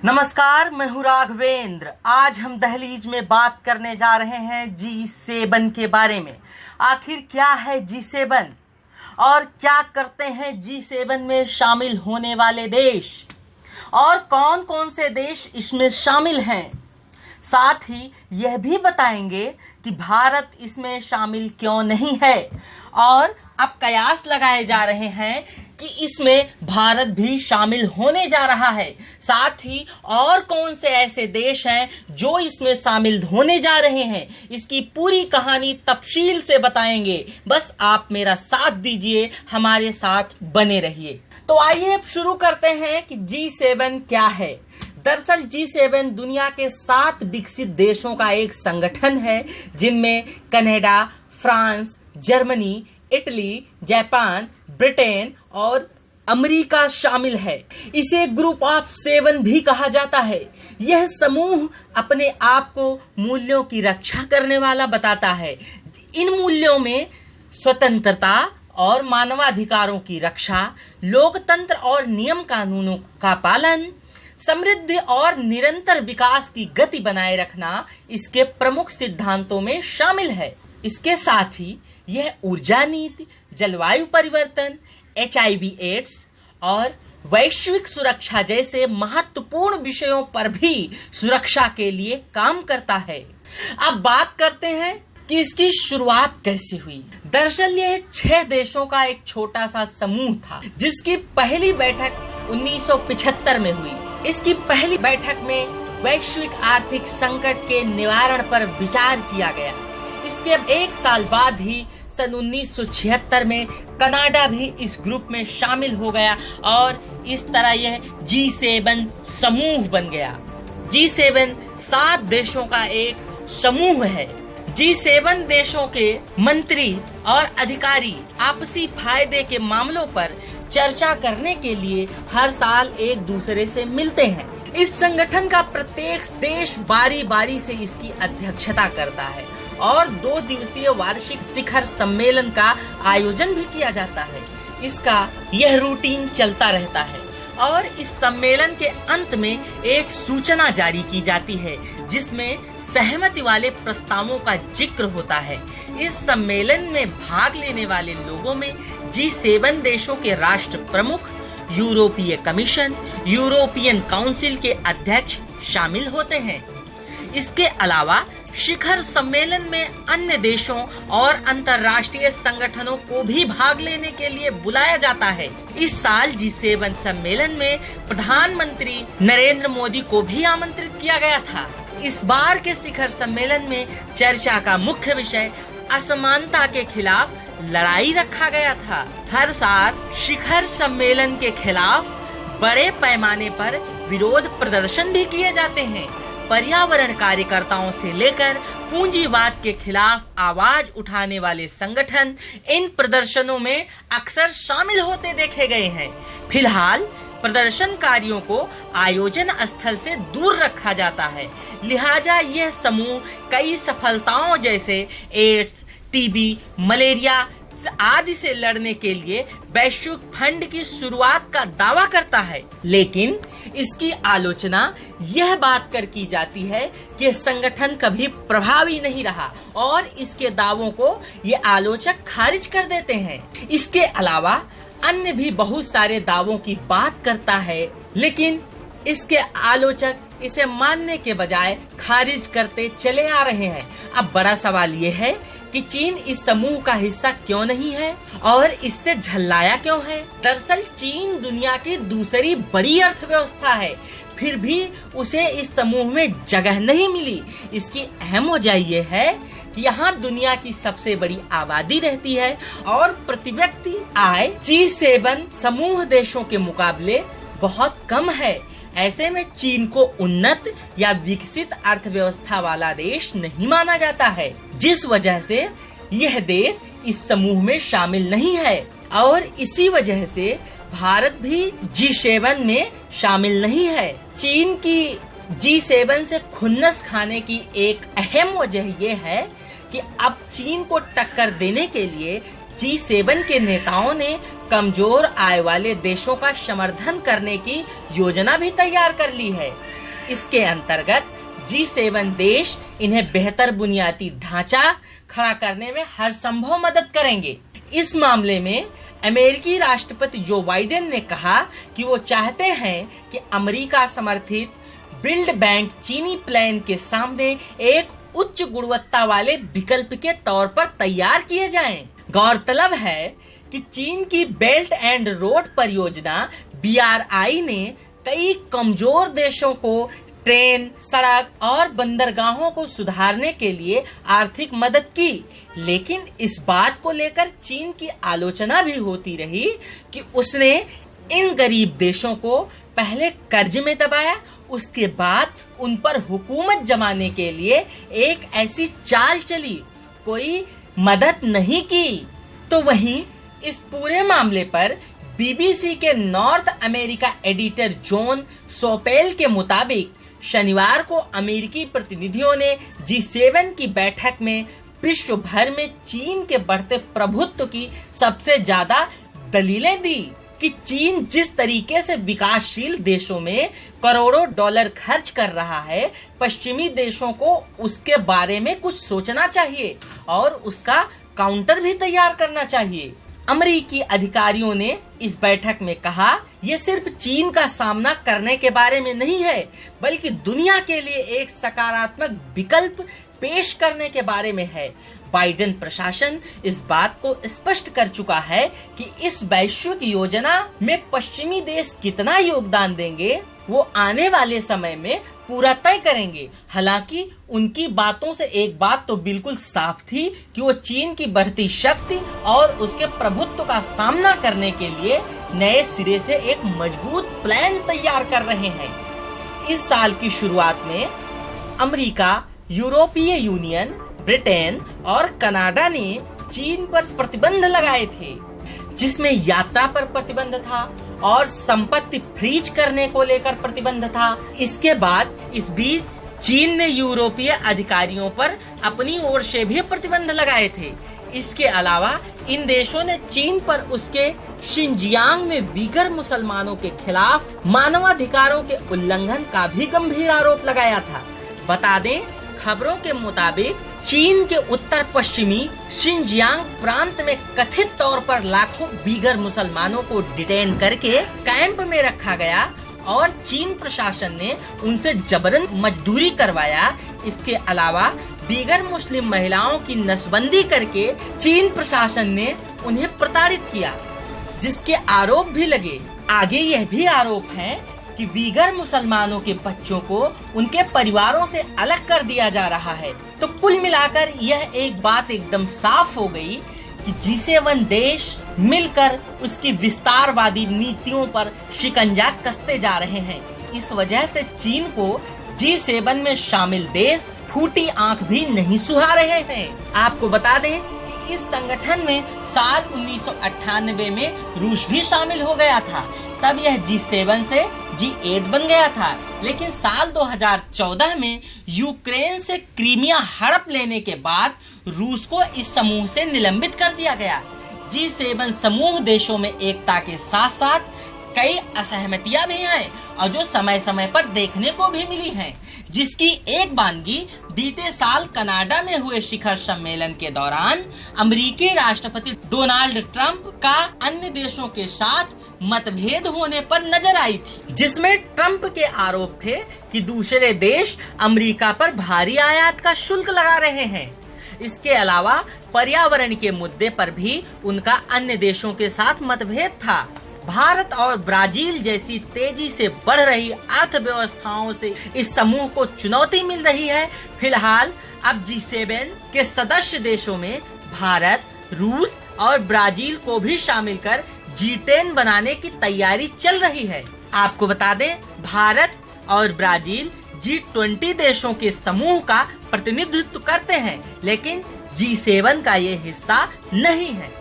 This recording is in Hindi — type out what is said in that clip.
नमस्कार, मैं हूँ राघवेंद्र। आज हम दहलीज में बात करने जा रहे हैं G7 के बारे में। आखिर क्या है G7 और क्या करते हैं G7 में शामिल होने वाले देश और कौन कौन से देश इसमें शामिल हैं। साथ ही यह भी बताएंगे कि भारत इसमें शामिल क्यों नहीं है और अब कयास लगाए जा रहे हैं कि इसमें भारत भी शामिल होने जा रहा है। साथ ही और कौन से ऐसे देश हैं जो इसमें शामिल होने जा रहे हैं, इसकी पूरी कहानी तफसील से बताएंगे। बस आप मेरा साथ दीजिए, हमारे साथ बने रहिए। तो आइए अब शुरू करते हैं कि G7 क्या है। दरअसल G7 दुनिया के 7 विकसित देशों का एक संगठन है, जिनमें Canada, France, Germany, Italy, Japan, Britain और अमेरिका शामिल है। इसे ग्रुप ऑफ 7 भी कहा जाता है। यह समूह अपने आप को मूल्यों की रक्षा करने वाला बताता है। इन मूल्यों में स्वतंत्रता और मानवाधिकारों की रक्षा, लोकतंत्र और नियम कानूनों का पालन, समृद्धि और निरंतर विकास की गति बनाए रखना इसके प्रमुख सिद्धांतों में शामिल है। इसके साथ ही यह ऊर्जा नीति, जलवायु परिवर्तन, HIV एड्स और वैश्विक सुरक्षा जैसे महत्वपूर्ण विषयों पर भी सुरक्षा के लिए काम करता है। अब बात करते हैं कि इसकी शुरुआत कैसे हुई। दरअसल यह 6 देशों का एक छोटा सा समूह था, जिसकी पहली बैठक 1975 में हुई। इसकी पहली बैठक में वैश्विक आर्थिक संकट के निवारण पर विचार किया गया। इसके 1 साल बाद ही सन 1976 में कनाडा भी इस ग्रुप में शामिल हो गया और इस तरह यह G7 समूह बन गया। G7 7 देशों का एक समूह है। G7 देशों के मंत्री और अधिकारी आपसी फायदे के मामलों पर चर्चा करने के लिए हर साल एक दूसरे से मिलते हैं। इस संगठन का प्रत्येक देश बारी बारी से इसकी अध्यक्षता करता है और 2 दिवसीय वार्षिक शिखर सम्मेलन का आयोजन भी किया जाता है। इसका यह रूटीन चलता रहता है और इस सम्मेलन के अंत में एक सूचना जारी की जाती है, जिसमें सहमति वाले प्रस्तावों का जिक्र होता है। इस सम्मेलन में भाग लेने वाले लोगों में G7 देशों के राष्ट्र प्रमुख, यूरोपीय कमीशन, यूरोपियन काउंसिल के अध्यक्ष शामिल होते हैं। इसके अलावा शिखर सम्मेलन में अन्य देशों और अंतर्राष्ट्रीय संगठनों को भी भाग लेने के लिए बुलाया जाता है। इस साल G7 सम्मेलन में प्रधानमंत्री नरेंद्र मोदी को भी आमंत्रित किया गया था। इस बार के शिखर सम्मेलन में चर्चा का मुख्य विषय असमानता के खिलाफ लड़ाई रखा गया था। हर साल शिखर सम्मेलन के खिलाफ बड़े पैमाने पर विरोध प्रदर्शन भी किए जाते हैं। पर्यावरण कार्यकर्ताओं से लेकर पूंजीवाद के खिलाफ आवाज उठाने वाले संगठन इन प्रदर्शनों में अक्सर शामिल होते देखे गए हैं। फिलहाल प्रदर्शनकारियों को आयोजन स्थल से दूर रखा जाता है, लिहाजा यह समूह कई सफलताओं जैसे एड्स, TB, मलेरिया आदि से लड़ने के लिए वैश्विक फंड की शुरुआत का दावा करता है। लेकिन इसकी आलोचना यह बात कर की जाती है कि संगठन कभी प्रभावी नहीं रहा और इसके दावों को ये आलोचक खारिज कर देते हैं। इसके अलावा अन्य भी बहुत सारे दावों की बात करता है, लेकिन इसके आलोचक इसे मानने के बजाय खारिज करते चले आ रहे हैं। अब बड़ा सवाल ये है कि चीन इस समूह का हिस्सा क्यों नहीं है और इससे झल्लाया क्यों है। दरअसल चीन दुनिया की दूसरी बड़ी अर्थव्यवस्था है, फिर भी उसे इस समूह में जगह नहीं मिली। इसकी अहम वजह यह है कि यहाँ दुनिया की सबसे बड़ी आबादी रहती है और प्रति व्यक्ति आय G7 समूह देशों के मुकाबले बहुत कम है। ऐसे में चीन को उन्नत या विकसित अर्थव्यवस्था वाला देश नहीं माना जाता है, जिस वजह से यह देश इस समूह में शामिल नहीं है और इसी वजह से भारत भी G7 में शामिल नहीं है। चीन की G7 से खुन्नस खाने की एक अहम वजह यह है कि अब चीन को टक्कर देने के लिए G7 के नेताओं ने कमजोर आय वाले देशों का समर्थन करने की योजना भी तैयार कर ली है। इसके अंतर्गत G7 देश इन्हें बेहतर बुनियादी ढांचा खड़ा करने में हर संभव मदद करेंगे। इस मामले में अमेरिकी राष्ट्रपति जो बाइडेन ने कहा कि वो चाहते हैं कि अमेरिका समर्थित बिल्ड बैंक चीनी प्लान के सामने एक उच्च गुणवत्ता वाले विकल्प के तौर पर तैयार किए जाएं। गौरतलब है कि चीन की बेल्ट एंड रोड परियोजना BRI ने कई कमजोर देशों को ट्रेन, सड़क और बंदरगाहों को सुधारने के लिए आर्थिक मदद की, लेकिन इस बात को लेकर चीन की आलोचना भी होती रही कि उसने इन गरीब देशों को पहले कर्ज में दबाया, उसके बाद उन पर हुकूमत जमाने के लिए एक ऐसी चाल चली, कोई मदद नहीं की। तो वहीं इस पूरे मामले पर BBC के नॉर्थ अमेरिका एडिटर जॉन सोपेल के मुताबिक शनिवार को अमेरिकी प्रतिनिधियों ने G7 की बैठक में विश्व भर में चीन के बढ़ते प्रभुत्व की सबसे ज्यादा दलीलें दी कि चीन जिस तरीके से विकासशील देशों में करोड़ों डॉलर खर्च कर रहा है, पश्चिमी देशों को उसके बारे में कुछ सोचना चाहिए और उसका काउंटर भी तैयार करना चाहिए। अमेरिकी अधिकारियों ने इस बैठक में कहा, ये सिर्फ चीन का सामना करने के बारे में नहीं है, बल्कि दुनिया के लिए एक सकारात्मक विकल्प पेश करने के बारे में है। बाइडेन प्रशासन इस बात को स्पष्ट कर चुका है कि इस वैश्विक योजना में पश्चिमी देश कितना योगदान देंगे, वो आने वाले समय में पूरा तय करेंगे। हालांकि उनकी बातों से एक बात तो बिल्कुल साफ थी कि वो चीन की बढ़ती शक्ति और उसके प्रभुत्व का सामना करने के लिए नए सिरे से एक मजबूत प्लान तैयार कर रहे हैं। इस साल की शुरुआत में अमेरिका, यूरोपीय यूनियन, ब्रिटेन और कनाडा ने चीन पर प्रतिबंध लगाए थे, जिसमें यात्रा पर प्रतिबंध था और संपत्ति फ्रीज करने को लेकर प्रतिबंध था। इसके बाद इस बीच चीन ने यूरोपीय अधिकारियों पर अपनी ओर से भी प्रतिबंध लगाए थे। इसके अलावा इन देशों ने चीन पर उसके शिनजियांग में बीगर मुसलमानों के खिलाफ मानवाधिकारों के उल्लंघन का भी गंभीर आरोप लगाया था। बता दें, खबरों के मुताबिक चीन के उत्तर पश्चिमी शिनजियांग प्रांत में कथित तौर पर लाखों बीगर मुसलमानों को डिटेन करके कैंप में रखा गया और चीन प्रशासन ने उनसे जबरन मजदूरी करवाया। इसके अलावा बीगर मुस्लिम महिलाओं की नसबंदी करके चीन प्रशासन ने उन्हें प्रताड़ित किया, जिसके आरोप भी लगे। आगे यह भी आरोप है कि बीगर मुसलमानों के बच्चों को उनके परिवारों से अलग कर दिया जा रहा है। तो कुल मिलाकर यह एक बात एकदम साफ हो गई कि G7 देश मिलकर उसकी विस्तारवादी नीतियों पर शिकंजा कसते जा रहे हैं। इस वजह से चीन को G7 में शामिल देश फूटी आंख भी नहीं सुहा रहे हैं। आपको बता दें कि इस संगठन में साल 1998 में रूस भी शामिल हो गया था, तब यह G7 से G8 बन गया था। लेकिन साल 2014 में यूक्रेन से क्रीमिया हड़प लेने के बाद रूस को इस समूह से निलंबित कर दिया गया। G7 समूह देशों में एकता के साथ साथ कई असहमतियां भी हैं और जो समय समय पर देखने को भी मिली हैं, जिसकी एक बानगी बीते साल कनाडा में हुए शिखर सम्मेलन के दौरान अमेरिकी राष्ट्रपति डोनाल्ड ट्रंप का अन्य देशों के साथ मतभेद होने पर नजर आई थी, जिसमें ट्रंप के आरोप थे कि दूसरे देश अमेरिका पर भारी आयात का शुल्क लगा रहे हैं। इसके अलावा पर्यावरण के मुद्दे पर भी उनका अन्य देशों के साथ मतभेद था। भारत और ब्राजील जैसी तेजी से बढ़ रही अर्थव्यवस्थाओं से इस समूह को चुनौती मिल रही है। फिलहाल अब G7 के सदस्य देशों में भारत, रूस और ब्राजील को भी शामिल कर G10 बनाने की तैयारी चल रही है। आपको बता दें, भारत और ब्राजील G20 देशों के समूह का प्रतिनिधित्व करते हैं, लेकिन G7 का ये हिस्सा नहीं है।